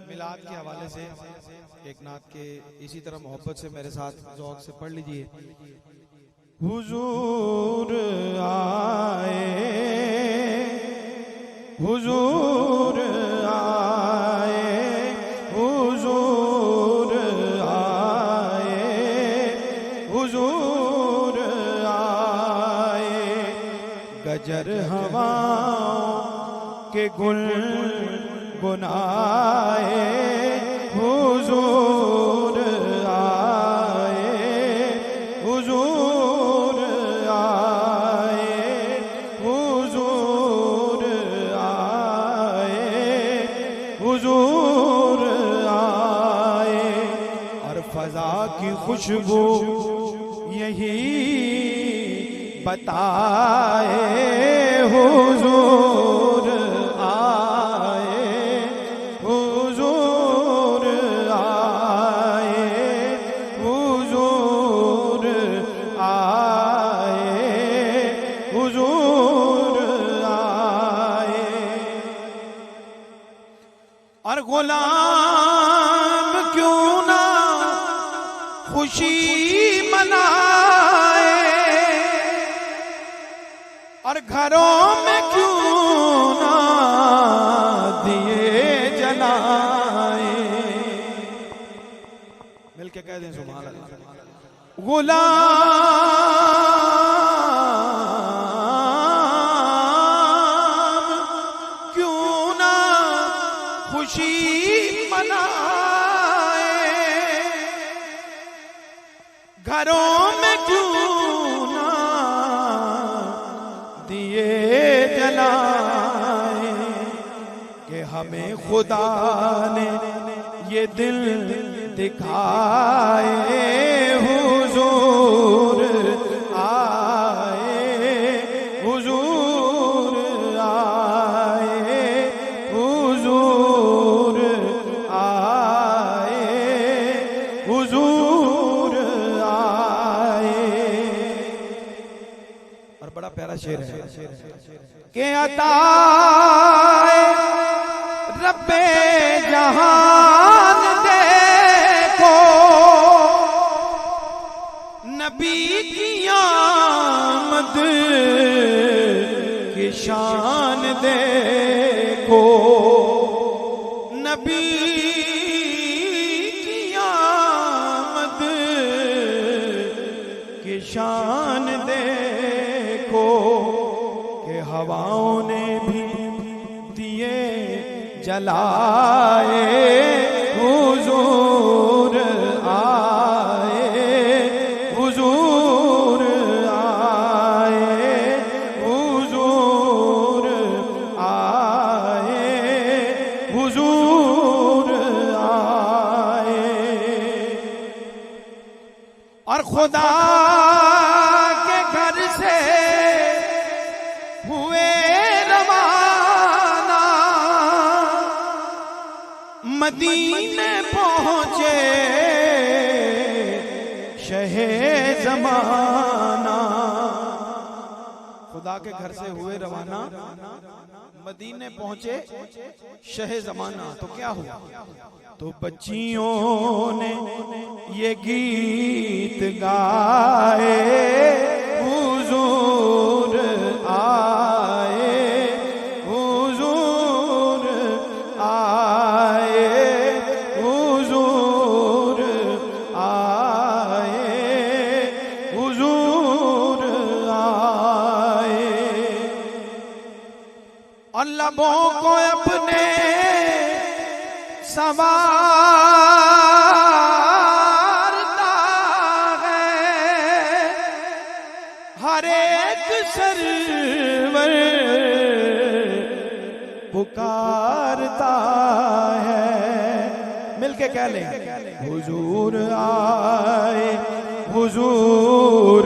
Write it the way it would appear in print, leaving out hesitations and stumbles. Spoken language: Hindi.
मिलाद के हवाले से एक नात के इसी तरह मोहब्बत से मेरे साथ ज़ौक़ से पढ़ लीजिए। हुजूर आए, हुजूर आए, हुजूर आए, हुजूर आए, गजर हवाओं के गुल गुनाए, हुजूर आए, हुजूर आए, हुजूर आए, हुजूर आए, और फजा की खुशबू यही बताए, हुजूर आए, हुजूर आए, हुजूर आए, हुजूर आए, और गुलाम क्यों ना खुशी मनाए, और घरों में क्यों ना दिए जलाए। मिलके कह दें सुभान अल्लाह। गुलाम क्यों ना खुशी मनाए, घरों में क्यों ना दिए जलाए, कि हमें खुदा ने ये दिल दिखाए, हुजूर आए, हुजूर आए, हुजूर आए, हुजूर आए। और बड़ा प्यारा शेर है कि अताए रब्बे जहान देखो, नबी की आमद की शान देखो, नबी की आमद की शान देखो, कि हवाओं ने भी दिए जलाए, हुजूर आए, हुजूर आए, हुजूर आए, हुजूर आए, और खुदा के घर से हुए रवाना, मदीने पहुंचे शहे ज़माना। खुदा के घर से हुए रवाना, मदीने पहुंचे शहे ज़माना। तो क्या हुआ? तो बच्चियों ने ये गीत गाए, हुजूर आए, हुजूर आए, हुजूर आए, हुजूर आए, और लबों को अपने संवारता है, हर एक सरवर पुकारता है। मिलके कह लें, हुजूर आए, हुजूर